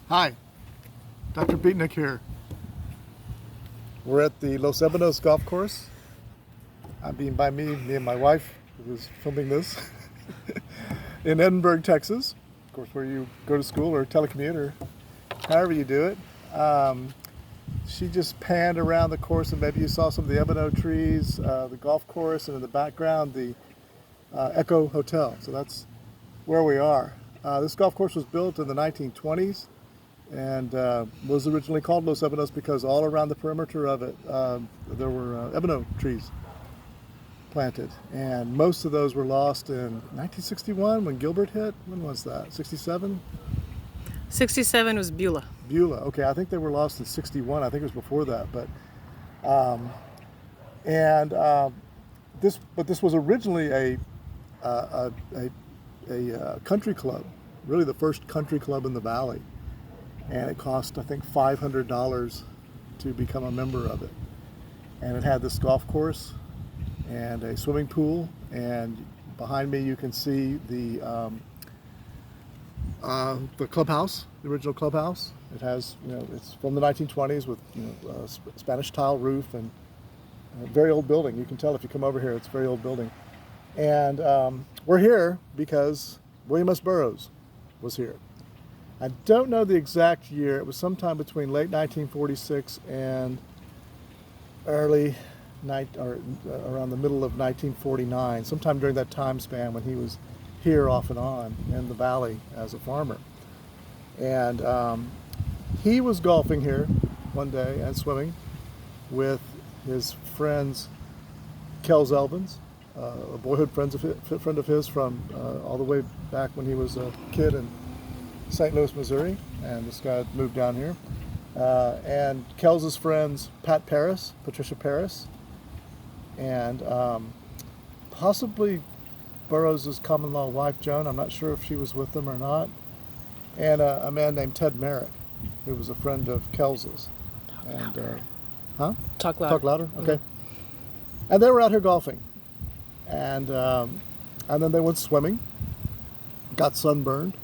Hi, Dr. Beatnick here. We're at the Los Ebanos golf course. I mean by me and my wife, who was filming this, in Edinburgh, Texas. Of course, where you go to school or telecommute or however you do it. She just panned around the course, and maybe you saw some of the ebano trees, the golf course, and in the background, the Echo Hotel. So that's where we are. This golf course was built in the 1920s and was originally called Los Ebanos because all around the perimeter of it there were ebano trees planted, and most of those were lost in 1961 when Gilbert hit. When was that? 67? 67 was Beulah. Beulah. Okay, I think they were lost in 61. I think it was before that, but this was originally a country club, really the first country club in the valley, and it cost, I think, $500 to become a member of it. And it had this golf course and a swimming pool, and behind me you can see the clubhouse, the original clubhouse. It has, it's from the 1920s with, a Spanish tile roof, and a very old building. You can tell if you come over here, it's a very old building. And we're here because William S. Burroughs was here. I don't know the exact year. It was sometime between late 1946 and around the middle of 1949, sometime during that time span when he was here off and on in the valley as a farmer. And he was golfing here one day and swimming with his friends, Kells Elvins, a boyhood friend of his from all the way back when he was a kid in St. Louis, Missouri, and this guy moved down here. And Kells's friends, Patricia Paris, and possibly Burroughs' common-law wife, Joan. I'm not sure if she was with them or not. And a man named Ted Merrick, who was a friend of Kells's. And Talk louder. Talk louder? Okay. Mm-hmm. And they were out here golfing. And then they went swimming, got sunburned.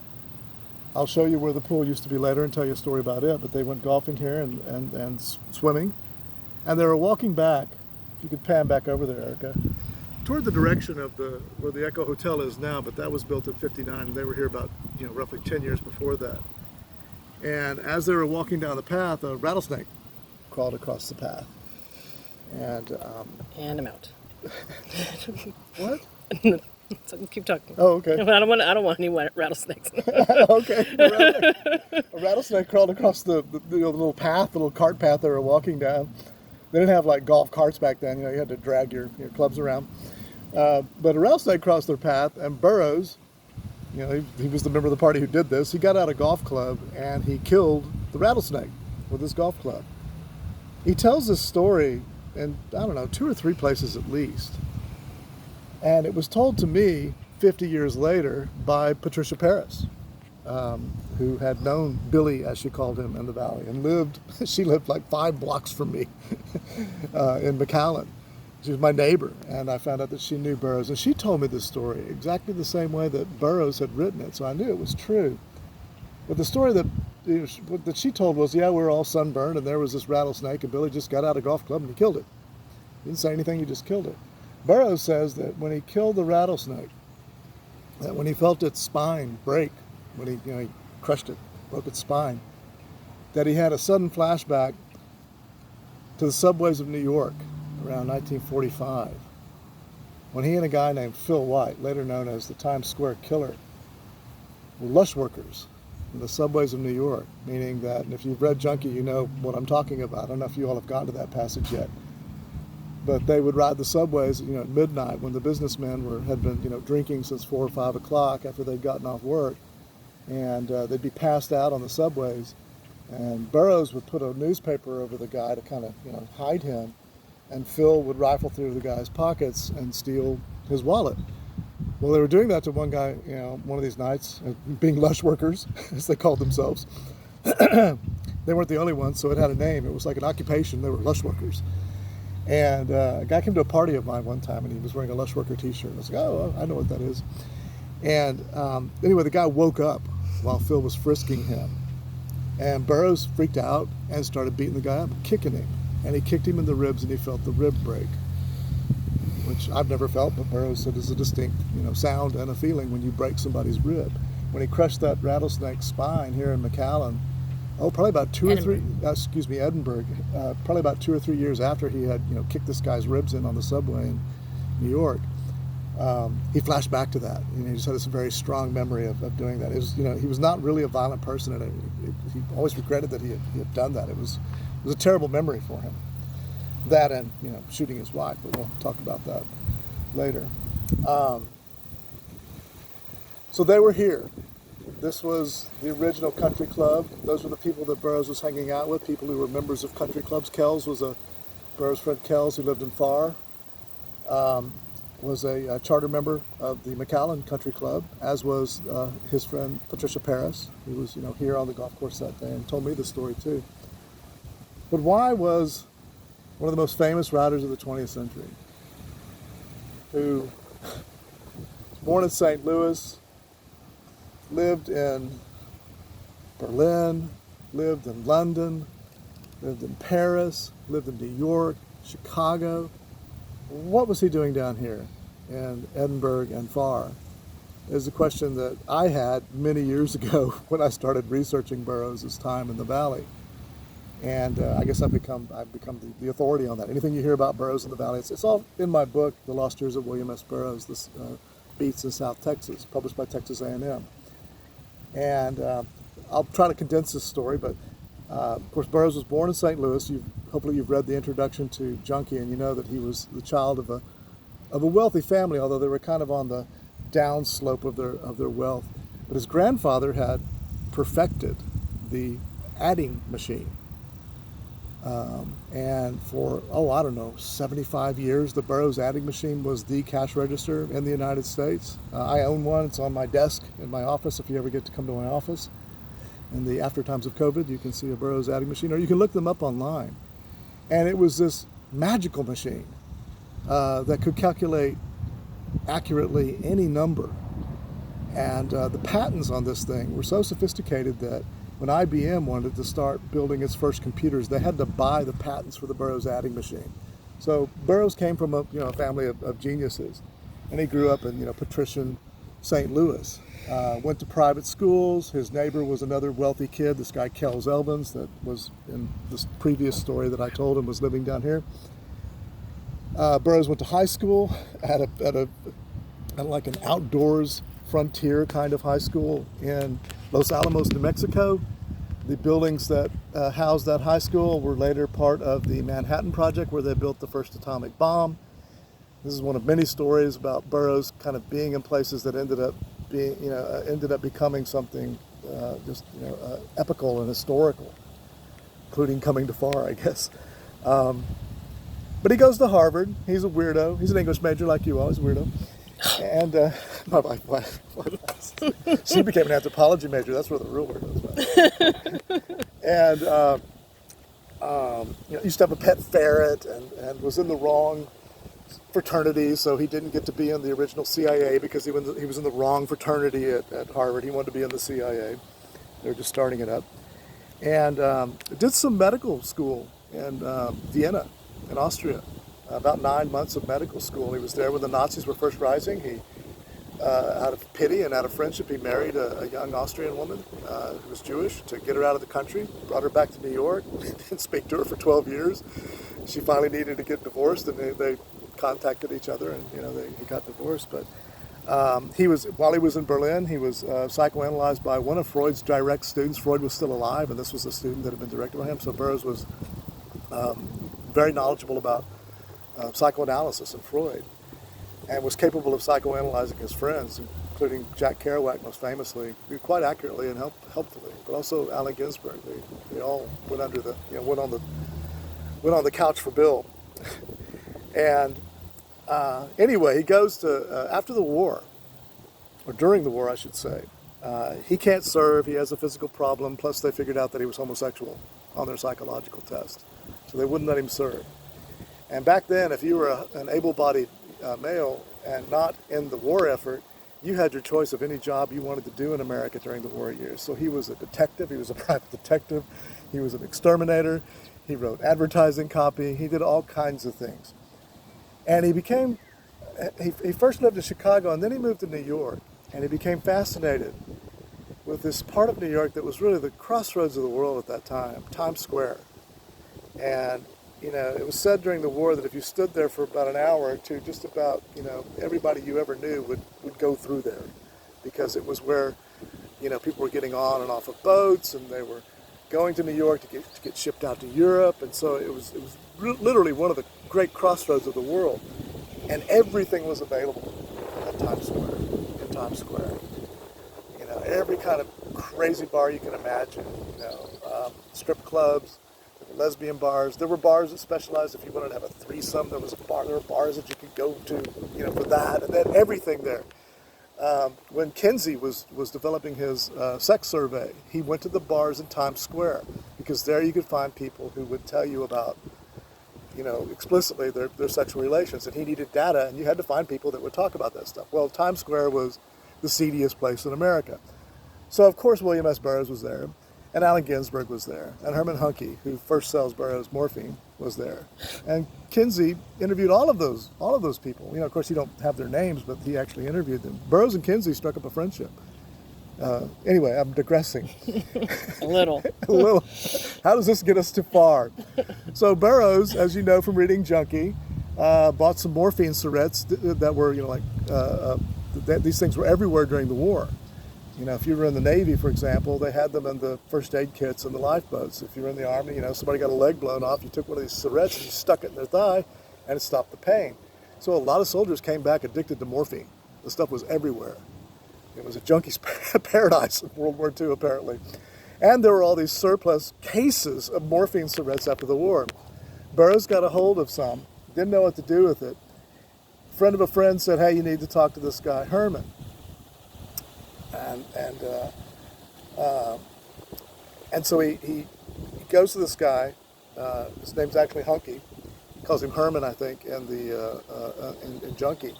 I'll show you where the pool used to be later and tell you a story about it, but they went golfing here and swimming. And they were walking back, if you could pan back over there, Erica, toward the direction of where the Echo Hotel is now, but that was built in '59, and they were here about, roughly 10 years before that. And as they were walking down the path, a rattlesnake crawled across the path. And I'm out. What? So keep talking. Oh, okay. I don't want any rattlesnakes. Okay. A rattlesnake crawled across the little path, the little cart path they were walking down. They didn't have like golf carts back then. You had to drag your clubs around. But a rattlesnake crossed their path, and Burroughs, he was the member of the party who did this. He got out a golf club and he killed the rattlesnake with his golf club. He tells this story in, 2 or 3 places at least. And it was told to me 50 years later by Patricia Paris, who had known Billy, as she called him, in the valley, and she lived like 5 blocks from me in McAllen. She was my neighbor, and I found out that she knew Burroughs. And she told me this story exactly the same way that Burroughs had written it, so I knew it was true. But the story that she told was, we were all sunburned, and there was this rattlesnake, and Billy just got out a golf club and he killed it. He didn't say anything, he just killed it. Burroughs says that when he killed the rattlesnake, that when he felt its spine break, when he crushed it, broke its spine, that he had a sudden flashback to the subways of New York around 1945, when he and a guy named Phil White, later known as the Times Square Killer, were lush workers in the subways of New York, meaning that, and if you've read Junkie, you know what I'm talking about. I don't know if you all have gotten to that passage yet. But they would ride the subways, at midnight when the businessmen had been, drinking since 4 or 5 o'clock after they'd gotten off work, and they'd be passed out on the subways. And Burroughs would put a newspaper over the guy to kind of, hide him, and Phil would rifle through the guy's pockets and steal his wallet. Well, they were doing that to one guy, one of these nights, being lush workers, as they called themselves. They weren't the only ones, so it had a name. It was like an occupation. They were lush workers. And a guy came to a party of mine one time, and he was wearing a Lush Worker t-shirt. I was like, oh, well, I know what that is. And anyway, the guy woke up while Phil was frisking him. And Burroughs freaked out and started beating the guy up, kicking him. And he kicked him in the ribs, and he felt the rib break, which I've never felt, but Burroughs said is a distinct, sound and a feeling when you break somebody's rib. When he crushed that rattlesnake's spine here in McAllen, probably about Edinburgh, probably about 2 or 3 years after he had, kicked this guy's ribs in on the subway in New York, he flashed back to that. He just had this very strong memory of doing that. It was, he was not really a violent person, and he always regretted that he had done that. It was a terrible memory for him. That and shooting his wife, but we'll talk about that later. So they were here. This was the original country club. Those were the people that Burroughs was hanging out with, people who were members of country clubs. Kells was Burroughs' friend Kells, who lived in Farr, was a charter member of the McAllen Country Club, as was his friend Patricia Paris, who was here on the golf course that day and told me the story too. But why was one of the most famous writers of the 20th century, who was born in St. Louis, lived in Berlin, lived in London, lived in Paris, lived in New York, Chicago. What was he doing down here in Edinburgh and Farr? Is a question that I had many years ago when I started researching Burroughs' time in the Valley. And I guess I've become the authority on that. Anything you hear about Burroughs in the Valley, it's all in my book, The Lost Years of William S. Burroughs, This Beats in South Texas, published by Texas A&M. And I'll try to condense this story, but of course Burroughs was born in St. Louis. Hopefully you've read the introduction to Junkie, and you know that he was the child of a wealthy family, although they were kind of on the downslope of their wealth. But his grandfather had perfected the adding machine. And for, 75 years, the Burroughs adding machine was the cash register in the United States. I own one. It's on my desk in my office. If you ever get to come to my office in the after times of COVID, you can see a Burroughs adding machine, or you can look them up online. And it was this magical machine that could calculate accurately any number. And the patents on this thing were so sophisticated that when IBM wanted to start building its first computers, they had to buy the patents for the Burroughs adding machine. So Burroughs came from a family of geniuses, and he grew up in patrician St. Louis. Went to private schools. His neighbor was another wealthy kid, this guy Kells Elvins, that was in this previous story that I told him was living down here. Burroughs went to high school at like an outdoors frontier kind of high school in Los Alamos, New Mexico. The buildings that housed that high school were later part of the Manhattan Project, where they built the first atomic bomb. This is one of many stories about Burroughs kind of being in places that ended up becoming something epical and historical, including coming to Farr, I guess. But he goes to Harvard. He's a weirdo. He's an English major like you are. He's a weirdo. And my wife, she became an anthropology major. That's where the real weirdos went. And used to have a pet ferret, and was in the wrong fraternity, so he didn't get to be in the original CIA because he was in the wrong fraternity at Harvard. He wanted to be in the CIA. They were just starting it up. And did some medical school in Vienna, in Austria. About 9 months of medical school. He was there when the Nazis were first rising. He, out of pity and out of friendship, he married a young Austrian woman who was Jewish to get her out of the country, brought her back to New York, didn't speak to her for 12 years. She finally needed to get divorced, and they contacted each other, and he got divorced. But while he was in Berlin, he was psychoanalyzed by one of Freud's direct students. Freud was still alive, and this was a student that had been directed by him. So Burroughs was very knowledgeable about psychoanalysis and Freud, and was capable of psychoanalyzing his friends, including Jack Kerouac most famously, quite accurately and helpfully, but also Allen Ginsberg. They all went under went on the couch for Bill. And anyway, he goes to after the war, or during the war, I should say. He can't serve. He has a physical problem. Plus, they figured out that he was homosexual on their psychological test, so they wouldn't let him serve. And back then, if you were an able-bodied male and not in the war effort, you had your choice of any job you wanted to do in America during the war years. So he was a detective, he was a private detective, he was an exterminator, he wrote advertising copy, he did all kinds of things. And he first lived in Chicago and then he moved to New York, and he became fascinated with this part of New York that was really the crossroads of the world at that time, Times Square. And it was said during the war that if you stood there for about an hour or two, just about, everybody you ever knew would go through there, because it was where, people were getting on and off of boats, and they were going to New York to get shipped out to Europe. And so it was literally one of the great crossroads of the world. And everything was available at Times Square, in Times Square. Every kind of crazy bar you can imagine, strip clubs, lesbian bars. There were bars that specialized if you wanted to have a threesome. There were bars that you could go to, for that, and then everything there. When Kinsey was developing his sex survey, he went to the bars in Times Square, because there you could find people who would tell you about, explicitly their sexual relations, and he needed data, and you had to find people that would talk about that stuff. Well, Times Square was the seediest place in America. So, of course, William S. Burroughs was there, and Allen Ginsberg was there, and Herman Hunke, who first sells Burroughs morphine, was there. And Kinsey interviewed all of those people. Of course, you don't have their names, but he actually interviewed them. Burroughs and Kinsey struck up a friendship. Anyway, I'm digressing. A little. A little. How does this get us too far? So Burroughs, as you know from reading Junkie, bought some morphine syringes that were, these things were everywhere during the war. If you were in the Navy, for example, they had them in the first aid kits and the lifeboats. If you were in the Army, somebody got a leg blown off, you took one of these syringes and you stuck it in their thigh, and it stopped the pain. So a lot of soldiers came back addicted to morphine. The stuff was everywhere. It was a junkie's paradise in World War II, apparently. And there were all these surplus cases of morphine syringes after the war. Burroughs got a hold of some, didn't know what to do with it. A friend of a friend said, hey, you need to talk to this guy, Herman. And so he goes to this guy. His name's actually Hunky. He calls him Herman, I think, in Junkie.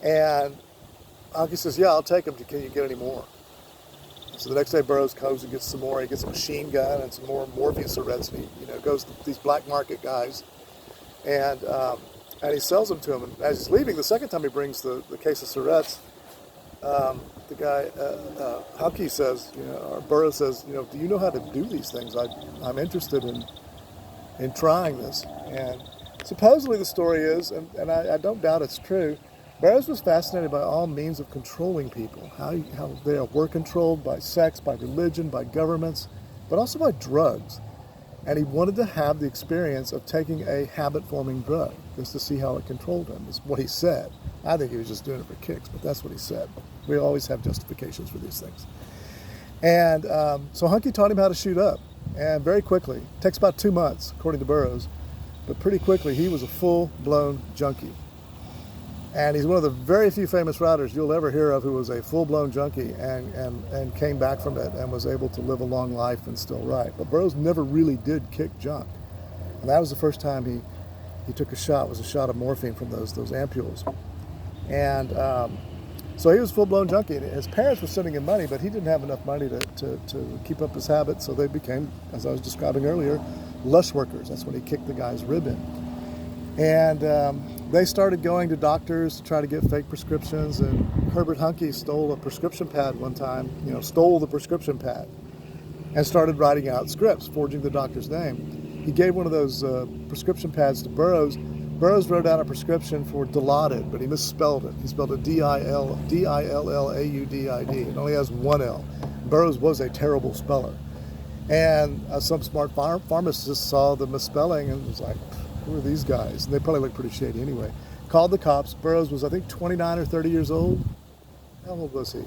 And Hunky says, yeah, I'll take him. Can you get any more? So the next day Burroughs goes and gets some more. He gets a machine gun and some more morphine syringes. And he goes to these black market guys. And he sells them to him. And as he's leaving, the second time he brings the case of syringes, the guy, Hunky says, or Burroughs says, do you know how to do these things? I'm interested in trying this. And supposedly the story is, and I don't doubt it's true, Burroughs was fascinated by all means of controlling people, how they were controlled by sex, by religion, by governments, but also by drugs. And he wanted to have the experience of taking a habit-forming drug, just to see how it controlled him, is what he said. I think he was just doing it for kicks, but that's what he said. We always have justifications for these things. And so Hunky taught him how to shoot up, and very quickly, it takes about 2 months, according to Burroughs, but pretty quickly he was a full-blown junkie. And he's one of the very few famous writers you'll ever hear of who was a full-blown junkie and came back from it and was able to live a long life and still write. But Burroughs never really did kick junk. And that was the first time he took a shot, was a shot of morphine from those ampules. And so he was a full-blown junkie. And his parents were sending him money, but he didn't have enough money to keep up his habit, so they became, as I was describing earlier, lush workers. That's when he kicked the guy's rib in. And they started going to doctors to try to get fake prescriptions, and Herbert Hunky stole a prescription pad one time, stole the prescription pad and started writing out scripts, forging the doctor's name. He gave one of those prescription pads to Burroughs. Burroughs wrote out a prescription for Dilaudid, but he misspelled it. He spelled it D-I-L-L-A-U-D-I-D. It only has one L. Burroughs was a terrible speller. And some smart pharmacist saw the misspelling and was like, who are these guys? And they probably looked pretty shady anyway. Called the cops. Burroughs was, I think, 29 or 30 years old. How old was he?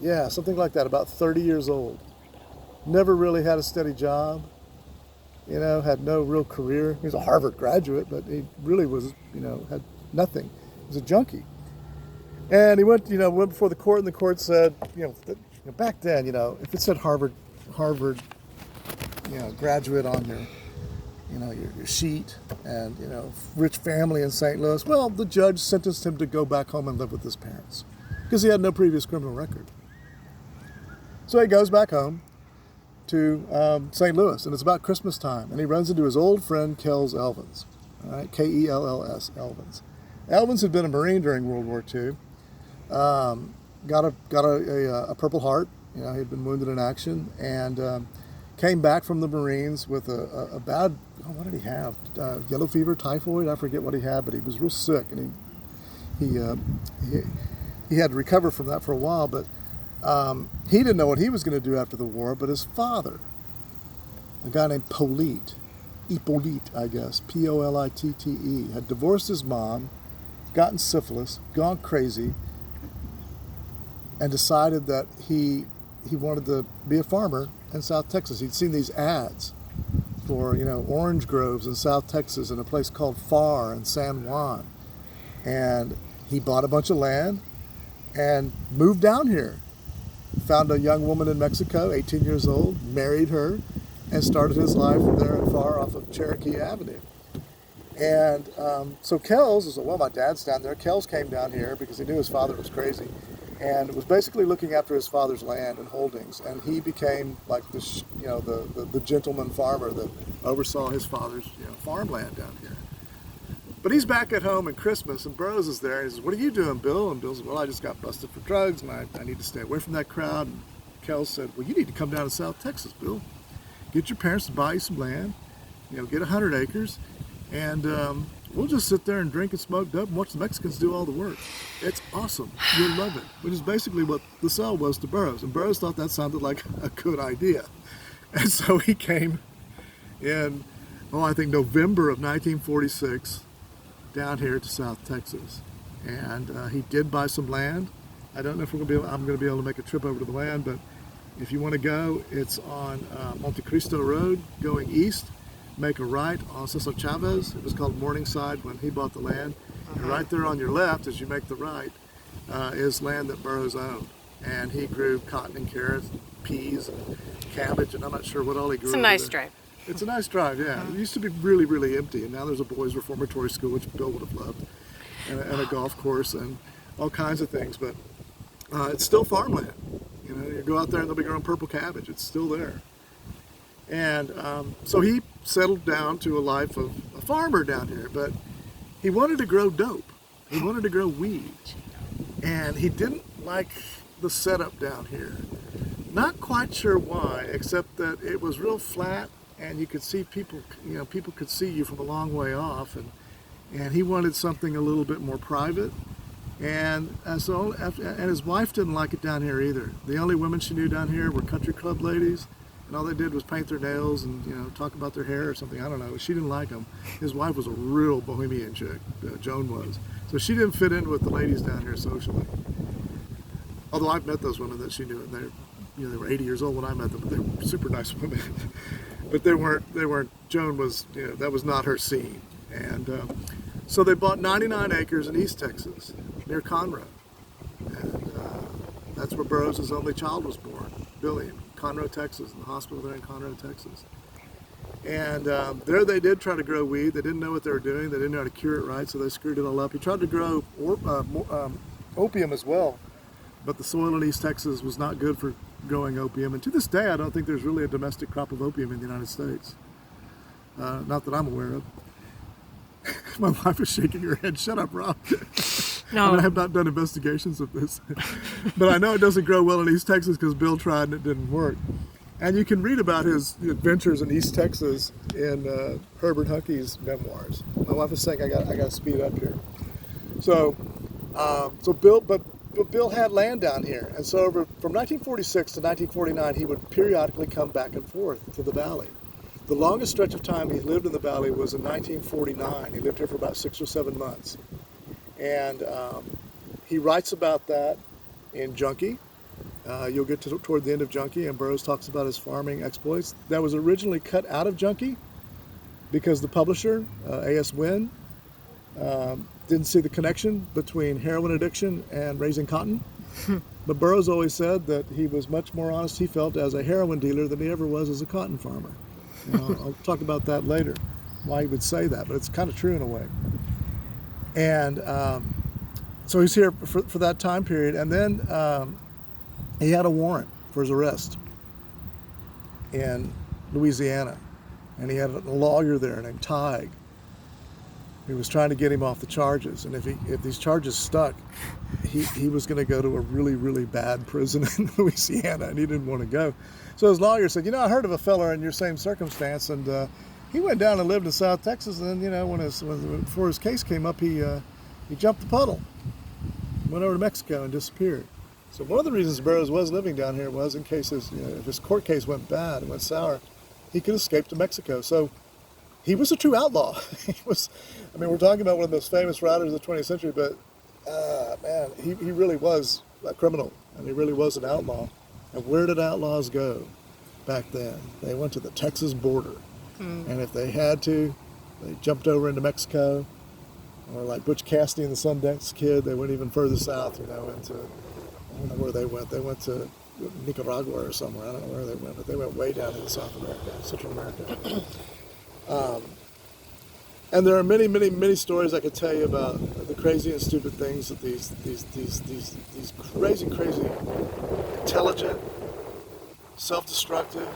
Yeah, something like that, about 30 years old. Never really had a steady job. Had no real career. He was a Harvard graduate, but he really was, had nothing. He was a junkie. And he went before the court, and the court said, back then, if it said Harvard, graduate on your, your sheet and, rich family in St. Louis. Well, the judge sentenced him to go back home and live with his parents because he had no previous criminal record. So he goes back home to St. Louis, and it's about Christmas time, and he runs into his old friend Kells Elvins, all right, Kells, Elvins. Elvins had been a Marine during World War II, got a Purple Heart. He had been wounded in action, and came back from the Marines with a bad, what did he have? Yellow fever, typhoid, I forget what he had, but he was real sick, and he had to recover from that for a while, but he didn't know what he was going to do after the war, but his father, a guy named Hippolyte, I guess, Politte, had divorced his mom, gotten syphilis, gone crazy, and decided that he wanted to be a farmer in South Texas. He'd seen these ads for, orange groves in South Texas and a place called Far in San Juan. And he bought a bunch of land and moved down here. Found a young woman in Mexico, 18 years old, married her, and started his life there in Far off of Cherokee Avenue. And so Kells said, well, my dad's down there. Kells came down here because he knew his father was crazy, and was basically looking after his father's land and holdings. And he became like this, the gentleman farmer that oversaw his father's farmland down here. But he's back at home at Christmas, and Burroughs is there. He says, what are you doing, Bill? And Bill says, well, I just got busted for drugs, and I need to stay away from that crowd. And Kells said, well, you need to come down to South Texas, Bill. Get your parents to buy you some land, get 100 acres, and we'll just sit there and drink and smoke dope and watch the Mexicans do all the work. It's awesome. You'll love it. Which is basically what the sell was to Burroughs. And Burroughs thought that sounded like a good idea. And so he came in, I think November of 1946, down here to South Texas. And he did buy some land. I don't know if I'm going to be able to make a trip over to the land, but if you want to go, it's on Monte Cristo Road going east. Make a right on Cecil Chavez. It was called Morningside when he bought the land. And right there on your left, as you make the right, is land that Burroughs owned. And he grew cotton and carrots, peas, and cabbage, and I'm not sure what all he grew. It's a nice drive. It's a nice drive, yeah. It used to be really, really empty, and now there's a boys' reformatory school, which Bill would have loved, and a golf course, and all kinds of things. But it's still farmland. You go out there and they'll be growing purple cabbage. It's still there. And so he settled down to a life of a farmer down here, but he wanted to grow dope. He wanted to grow weed. And he didn't like the setup down here. Not quite sure why, except that it was real flat, and you could see people, people could see you from a long way off, and he wanted something a little bit more private. And his wife didn't like it down here either. The only women she knew down here were country club ladies, and all they did was paint their nails and talk about their hair or something. I don't know. She didn't like them. His wife was a real bohemian chick. Joan was. So she didn't fit in with the ladies down here socially. Although I've met those women that she knew, and they were 80 years old when I met them, but they were super nice women. But they weren't. Joan was. That was not her scene. And so they bought 99 acres in East Texas, near Conroe. And that's where Burroughs' only child was born, Billy, in Conroe, Texas, in the hospital there in Conroe, Texas. And there they did try to grow weed. They didn't know what they were doing. They didn't know how to cure it right, so they screwed it all up. He tried to grow opium as well, but the soil in East Texas was not good for growing opium. And to this day, I don't think there's really a domestic crop of opium in the United States. Not that I'm aware of. My wife is shaking her head. Shut up, Rob. No. I have not done investigations of this. But I know it doesn't grow well in East Texas because Bill tried and it didn't work. And you can read about his adventures in East Texas in Herbert Huncke's memoirs. My wife is saying I got to speed up here. So Bill had land down here, and so from 1946 to 1949, he would periodically come back and forth to the valley. The longest stretch of time he lived in the valley was in 1949. He lived here for about 6 or 7 months. And he writes about that in Junkie. You'll get toward the end of Junkie, and Burroughs talks about his farming exploits. That was originally cut out of Junkie because the publisher, A.S. Wynn, didn't see the connection between heroin addiction and raising cotton. But Burroughs always said that he was much more honest, he felt, as a heroin dealer than he ever was as a cotton farmer. I'll talk about that later. why he would say that, but it's kind of true in a way. And so he's here for that time period, and then he had a warrant for his arrest in Louisiana, and he had a lawyer there named Tige. He was trying to get him off the charges, and if these charges stuck, he was going to go to a really, really bad prison in Louisiana, and he didn't want to go. So his lawyer said, I heard of a fella in your same circumstance, and he went down and lived in South Texas, and then, before his case came up, he jumped the puddle, went over to Mexico, and disappeared. So one of the reasons Burroughs was living down here was in case if his court case went bad and went sour, he could escape to Mexico. So he was a true outlaw. We're talking about one of the most famous writers of the 20th century, but man, he really was a criminal, and he really was an outlaw. And where did outlaws go back then? They went to the Texas border. And if they had to, they jumped over into Mexico, or like Butch Cassidy and the Sundance Kid, they went even further south, into, I don't know where they went. They went to Nicaragua or somewhere. I don't know where they went, but they went way down into South America, Central America. And there are many, many, many stories I could tell you about the crazy and stupid things that these crazy, crazy, intelligent, self-destructive,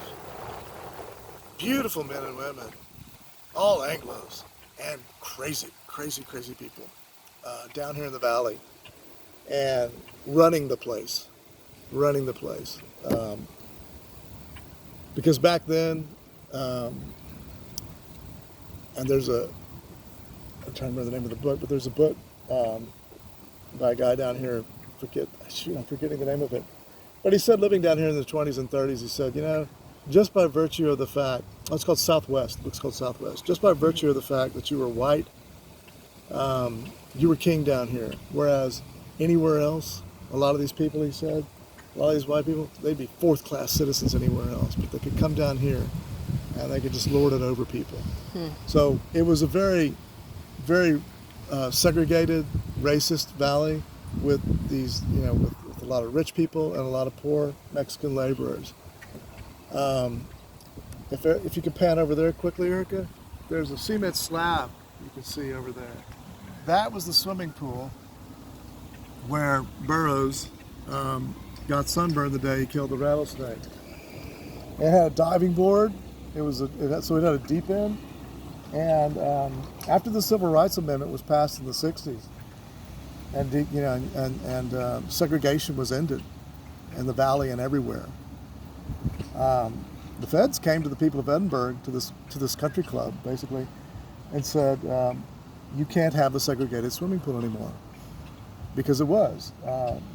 beautiful men and women, all Anglos, and crazy, crazy, crazy people down here in the valley, and running the place. Because back then, and there's I'm trying to remember the name of the book, but there's a book by a guy down here, I'm forgetting the name of it. But he said living down here in the 20s and 30s, he said, just by virtue of the fact, it's called Southwest, the book's called Southwest, just by virtue of the fact that you were white, you were king down here. Whereas anywhere else, a lot of these people, he said, a lot of these white people, they'd be fourth-class citizens anywhere else, but they could come down here and they could just lord it over people. So it was a very, very segregated, racist valley with these, with a lot of rich people and a lot of poor Mexican laborers. If you could pan over there quickly, Erica, there's a cement slab you can see over there. That was the swimming pool where Burroughs got sunburned the day he killed the rattlesnake. It had a diving board. So it had a deep end. And after the Civil Rights Amendment was passed in the 60s, and segregation was ended in the valley and everywhere, the feds came to the people of Edinburgh, to this country club, basically, and said, you can't have a segregated swimming pool anymore. Because it was.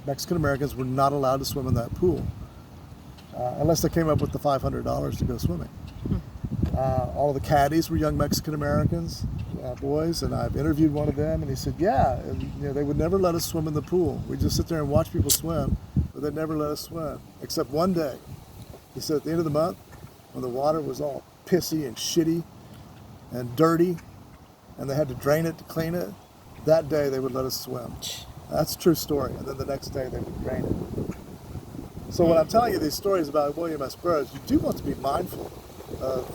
Mexican Americans were not allowed to swim in that pool unless they came up with the $500 to go swimming. All of the caddies were young Mexican Americans, boys, and I've interviewed one of them, and he said, yeah, they would never let us swim in the pool. We'd just sit there and watch people swim, but they'd never let us swim, except one day. He said at the end of the month, when the water was all pissy and shitty and dirty, and they had to drain it to clean it, that day they would let us swim. That's a true story. And then the next day they would drain it. So when I'm telling you these stories about William S. Burroughs, you do want to be mindful of,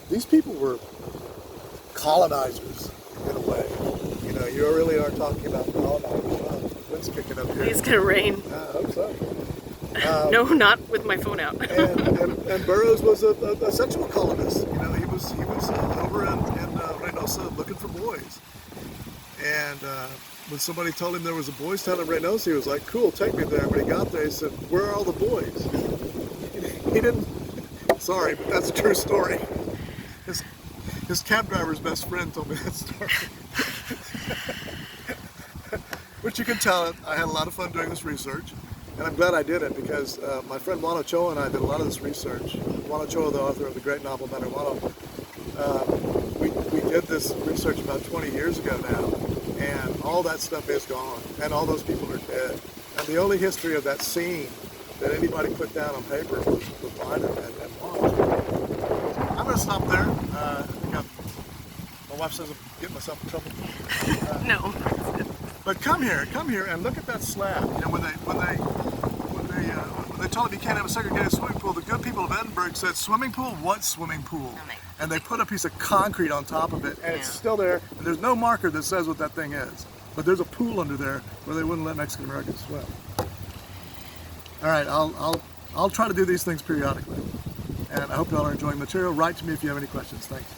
these people were colonizers in a way. You really are talking about colonizers. Wow, the wind's kicking up here. It's going to rain. I hope so. No, not with my phone out. and Burroughs was a sexual colonist. He was over in Reynosa looking for boys. And when somebody told him there was a boys' town in Reynosa, he was like, cool, take me there. But he got there, he said, where are all the boys? He didn't, sorry, but that's a true story. His cab driver's best friend told me that story. Which you can tell, I had a lot of fun doing this research. And I'm glad I did it because my friend Juan Ochoa and I did a lot of this research. Juan Ochoa, the author of the great novel Marijuana, we did this research about 20 years ago now, and all that stuff is gone, and all those people are dead. And the only history of that scene that anybody put down on paper was mine and Juan. I'm going to stop there. I think my wife says I'm getting myself in trouble. No. But come here, and look at that slab. When when they told him you can't have a segregated swimming pool, the good people of Edinburgh said, swimming pool? What swimming pool? And they put a piece of concrete on top of it, and it's still there, and there's no marker that says what that thing is. But there's a pool under there where they wouldn't let Mexican Americans swim. All right, I'll try to do these things periodically. And I hope you all are enjoying the material. Write to me if you have any questions. Thanks.